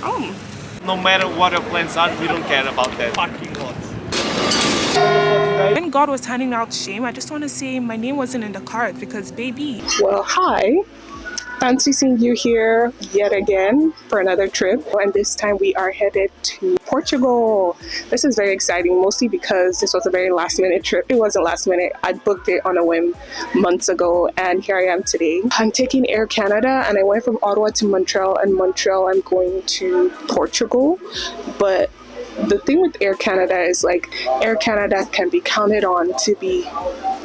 No matter what our plans are, we don't care about that. Parking lot. When God was handing out shame, I just want to say my name wasn't in the card because baby. Well, hi. Fancy seeing you here yet again for another trip, and this time we are headed to Portugal. This is very exciting, mostly because this was a very last minute trip. It wasn't last minute. I booked it on a whim months ago, and here I am today. I'm taking Air Canada, and I went from Ottawa to Montreal, and Montreal I'm going to Portugal. But the thing with Air Canada is like Air Canada can be counted on to be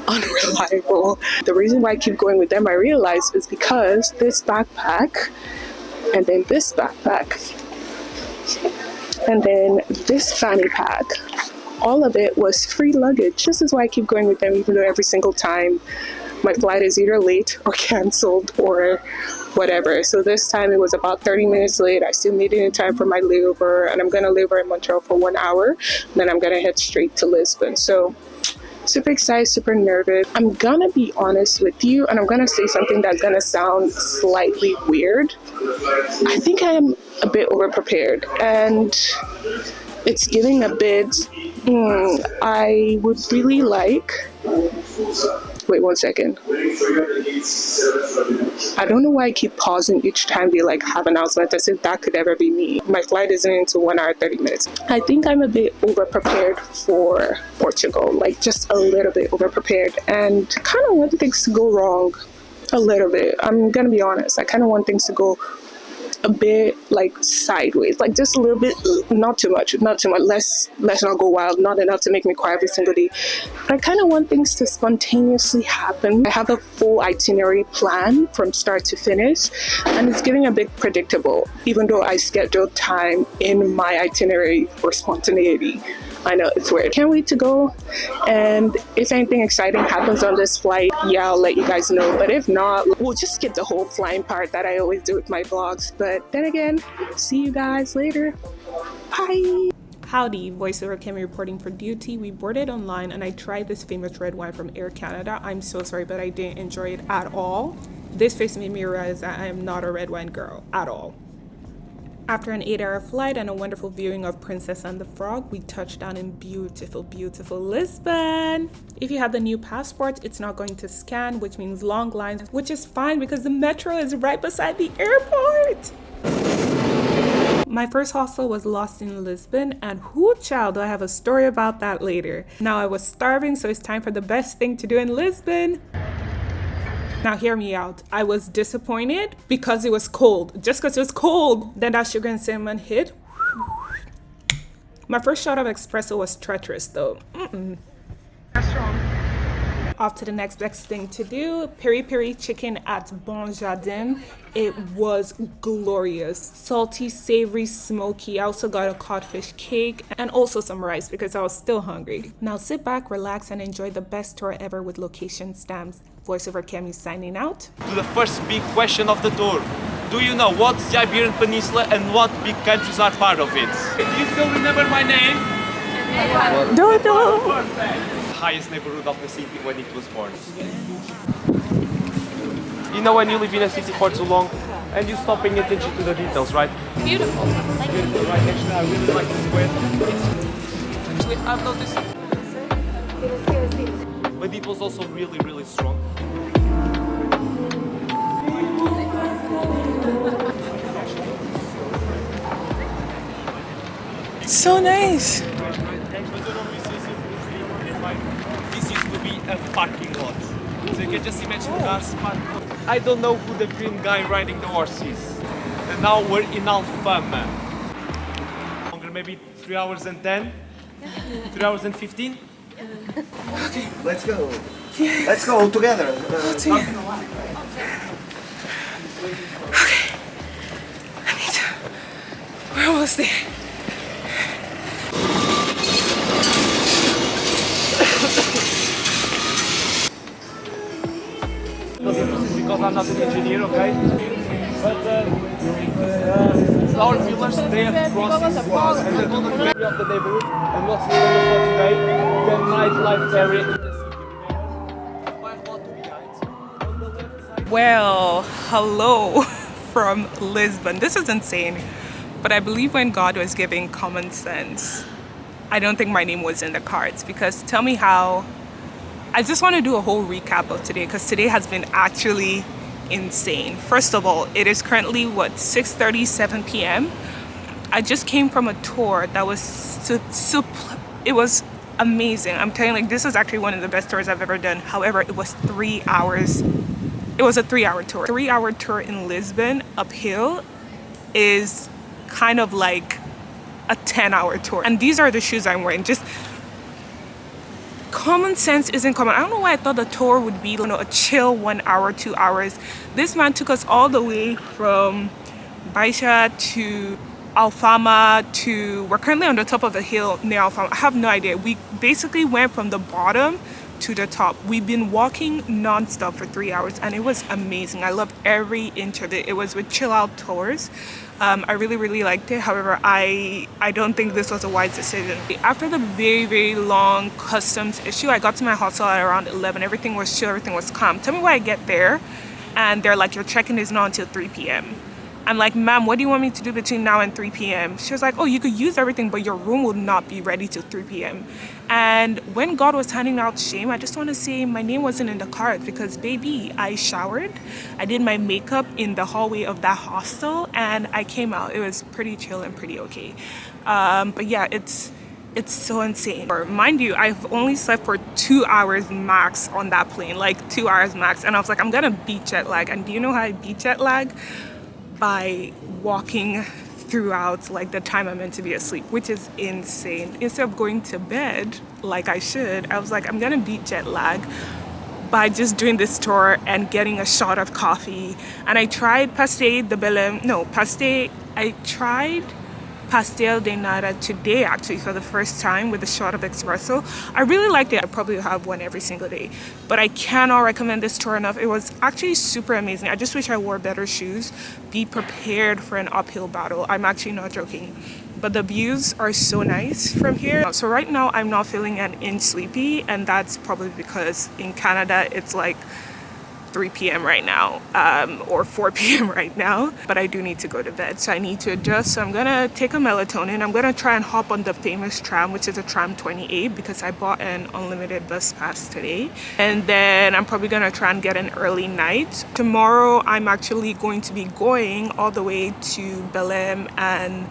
unreliable. The reason why I keep going with them, I realize, is because this backpack and then this backpack and then this fanny pack, all of it was free luggage. This is why I keep going with them, even though every single time my flight is either late or canceled or whatever. So this time it was about 30 minutes late. I still made it in time for my layover, and I'm gonna layover in Montreal for 1 hour. Then I'm gonna head straight to Lisbon. So super excited, super nervous. I'm gonna be honest with you, and I'm gonna say something that's gonna sound slightly weird. I think I am a bit overprepared, and it's giving a bit. I would really like. Wait 1 second. I don't know why I keep pausing each time they like have announcements as if that could ever be me. My flight isn't until 1 hour 30 minutes. I think I'm a bit over prepared for Portugal, like just a little bit over prepared, and kind of want things to go wrong a little bit. I'm gonna be honest. I kind of want things to go a bit like sideways, like just a little bit, not too much, let's not go wild, not enough to make me cry every single day, but I kind of want things to spontaneously happen. I have a full itinerary plan from start to finish, and it's getting a bit predictable, even though I scheduled time in my itinerary for spontaneity. I know, it's weird. Can't wait to go, and if anything exciting happens on this flight, yeah, I'll let you guys know, but if not, we'll just skip the whole flying part that I always do with my vlogs. But then again, see you guys later. Bye. Howdy, voiceover Kemi reporting for duty. We boarded online and I tried this famous red wine from Air Canada. I'm so sorry, but I didn't enjoy it at all. This face made me realize that I am not a red wine girl at all. After an 8-hour flight and a wonderful viewing of Princess and the Frog, we touched down in beautiful, beautiful Lisbon. If you have the new passport, it's not going to scan, which means long lines, which is fine because the metro is right beside the airport. My first hostel was lost in Lisbon, and whoo child, I have a story about that later. Now I was starving, so it's time for the best thing to do in Lisbon. Now hear me out. I was disappointed because it was cold. Just because it was cold, then that sugar and cinnamon hit. My first shot of espresso was treacherous though. That's strong. Off to the next best thing to do. Peri peri chicken at Bonjardim. It was glorious. Salty, savory, smoky. I also got a codfish cake and also some rice because I was still hungry. Now sit back, relax, and enjoy the best tour ever with location stamps. Voiceover Kemi signing out. To the first big question of the tour. Do you know what's the Iberian Peninsula and what big countries are part of it? Do you still remember my name? Dodo! Perfect. Highest neighborhood of the city when it was born. You know when you live in a city for too long and you stop paying attention to the details, right? Beautiful. Thank you. Beautiful, right? Actually, I really like the square. Actually, I've noticed, but it was also really, really strong. So nice. This used to be a parking lot. So you can just imagine cars parked. I don't know who the green guy riding the horse is. And now we're in Alfama. Longer, maybe 3 hours and 10? 3 hours and 15? Okay. Let's go. Yeah. Let's go all together. Okay. I need to. We're almost there. Because I'm not an engineer, okay? But our pillars, they have crosses and they're going to be of the neighborhood. And what's wonderful today, the nightlife area in the city. Quite a lot to behind. On the left side. Well, hello from Lisbon. This is insane. But I believe when God was giving common sense, I don't think my name was in the cards, because tell me how. I just want to do a whole recap of today, because today has been actually insane. First of all, it is currently 6:37 p.m. I just came from a tour that was it was amazing. I'm telling you, like, this is actually one of the best tours I've ever done. However, it was 3 hours. It was a 3-hour tour. 3-hour tour in Lisbon uphill is kind of like a 10-hour tour. And these are the shoes I'm wearing. Just common sense isn't common. I don't know why I thought the tour would be, you know, a chill 1 hour, 2 hours. This man took us all the way from Baixo to Alfama to, we're currently on the top of a hill near Alfama. I have no idea. We basically went from the bottom to the top. We've been walking non-stop for 3 hours and it was amazing. I loved every inch of it. It was with chill out tours. I really liked it. However, I don't think this was a wise decision. After the very long customs issue, I got to my hostel at around 11. Everything was chill, everything was calm. Tell me why I get there and they're like, your check-in is not until 3 p.m. I'm like, ma'am, what do you want me to do between now and 3 p.m.? She was like, oh, you could use everything, but your room will not be ready till 3 p.m. And when God was handing out shame, I just want to say my name wasn't in the cards, because baby, I showered, I did my makeup in the hallway of that hostel, and I came out. It was pretty chill and pretty okay. But yeah, it's so insane. Mind you, I've only slept for 2 hours max on that plane, like 2 hours max. And I was like, I'm gonna beat jet lag. And do you know how I beat jet lag? By walking throughout like the time I'm meant to be asleep, which is insane. Instead of going to bed like I should, I was like, I'm gonna beat jet lag by just doing this tour and getting a shot of coffee. And I tried Pasteis De Belem, I tried Pasteis De Nata today actually for the first time with a shot of espresso. I really liked it. I probably have one every single day, but I cannot recommend this tour enough. It was actually super amazing. I just wish I wore better shoes. Be prepared for an uphill battle. I'm actually not joking. But the views are so nice from here. So right now I'm not feeling an inch sleepy, and that's probably because in Canada it's like 3 p.m. right now, or 4 p.m. right now, but I do need to go to bed, so I need to adjust. So I'm gonna take a melatonin. I'm gonna try and hop on the famous tram, which is a tram 28, because I bought an unlimited bus pass today. And then I'm probably gonna try and get an early night. Tomorrow I'm actually going to be going all the way to Belem and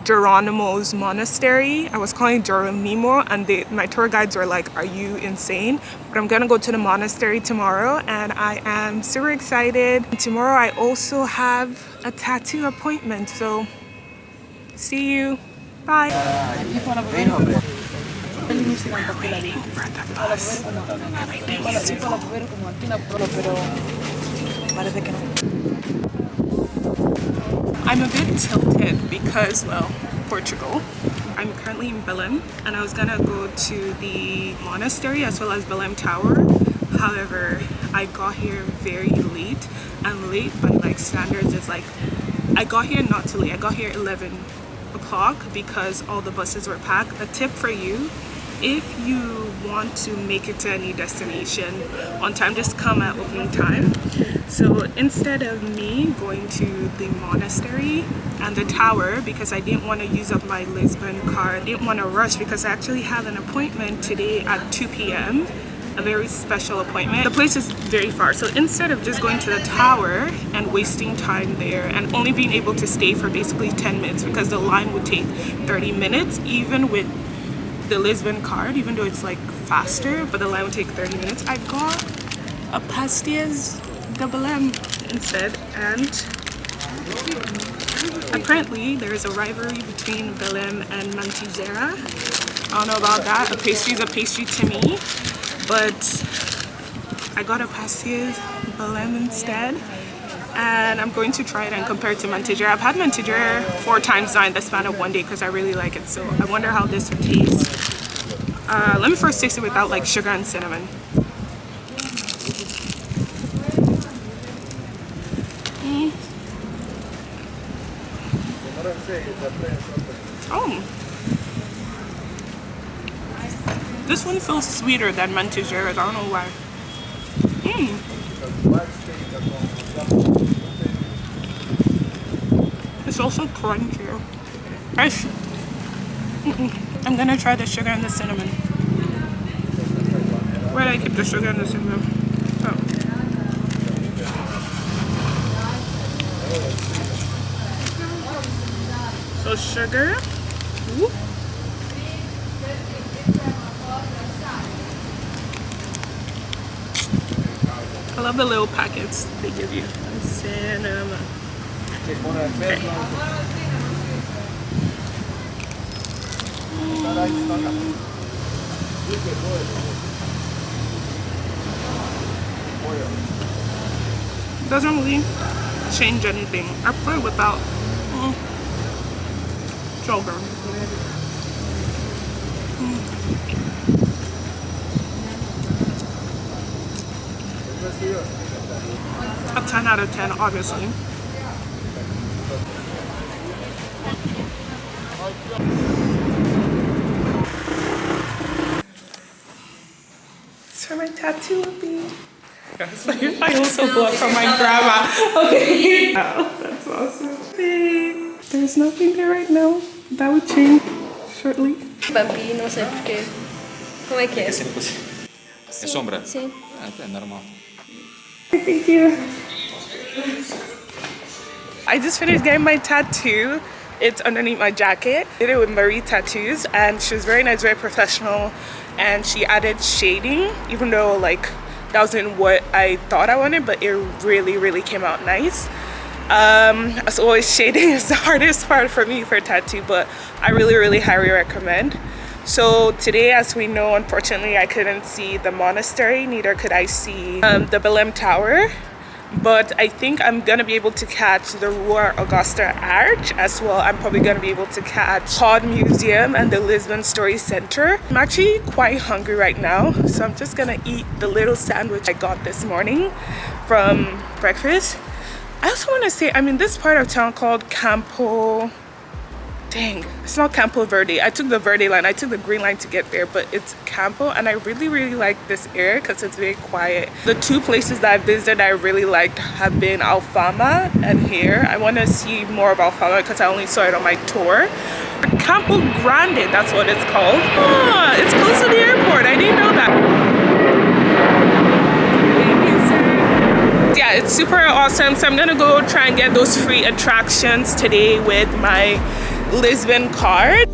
Jeronimos Monastery. I was calling Jeronimo, and my tour guides were like, are you insane? But I'm gonna go to the monastery tomorrow, and I am super excited. Tomorrow I also have a tattoo appointment, so see you. Bye. I'm a bit tilted because, well, Portugal. I'm currently in Belem, and I was gonna go to the monastery as well as Belem Tower. However, I got here very late, and late by like standards is like, I got here not too late. I got here 11 o'clock because all the buses were packed. A tip for you: if you want to make it to any destination on time, just come at opening time. So instead of me going to the monastery and the tower, because I didn't want to use up my Lisbon card, I didn't want to rush because I actually have an appointment today at 2 p.m. a very special appointment. The place is very far, so instead of just going to the tower and wasting time there and only being able to stay for basically 10 minutes, because the line would take 30 minutes even with the Lisbon card, even though it's like faster, but the line would take 30 minutes. I got a Pasteis De Belem instead, and apparently there is a rivalry between Belem and Manteigaria. I don't know about that. A pastry is a pastry to me, but I got a Pasteis De Belem instead, and I'm going to try it and compare it to Manteigaria. I've had Manteigaria 4 times now in the span of 1 day because I really like it, so I wonder how this would taste. Let me first taste it without like sugar and cinnamon. Oh, this one feels sweeter than Manteigaria. I don't know why. It's It's also crunchy. I'm gonna try the sugar and the cinnamon. Where did I keep the sugar and the cinnamon? Oh. So sugar. Ooh. I love the little packets they give you. Cinnamon. Okay. Doesn't really change anything. I put it without sugar. A 10 out of 10, obviously. It's for my tattoo will be. I also bought from my grandma. Okay. Oh, that's awesome. There's nothing there right now. That would change shortly. Bambi, não sei porquê. Como é que é? É sombra? Sim. Ah, é normal. Thank you. I just finished getting my tattoo. It's underneath my jacket. I did it with Marie Tattoos, and she was very nice, very professional, and she added shading, even though like that wasn't what I thought I wanted, but it really came out nice. As always, shading is the hardest part for me for a tattoo, but I really highly recommend. So today, as we know, unfortunately, I couldn't see the monastery, neither could I see the Belem Tower. But I think I'm gonna be able to catch the Rua Augusta Arch as well. I'm probably gonna be able to catch Pod Museum and the Lisbon Story Center. I'm actually quite hungry right now, so I'm just gonna eat the little sandwich I got this morning from breakfast. I also want to say I'm in this part of town called Campo. Dang, it's not Campo Verde. I took the Verde line. I took the green line to get there, but it's Campo, and I really like this area because it's very quiet. The two places that I visited I really liked have been Alfama and here. I want to see more of Alfama because I only saw it on my tour. Campo Grande, that's what it's called. Ah, it's close to the airport. I didn't know that. Yeah, it's super awesome. So I'm gonna go try and get those free attractions today with my Lisbon card.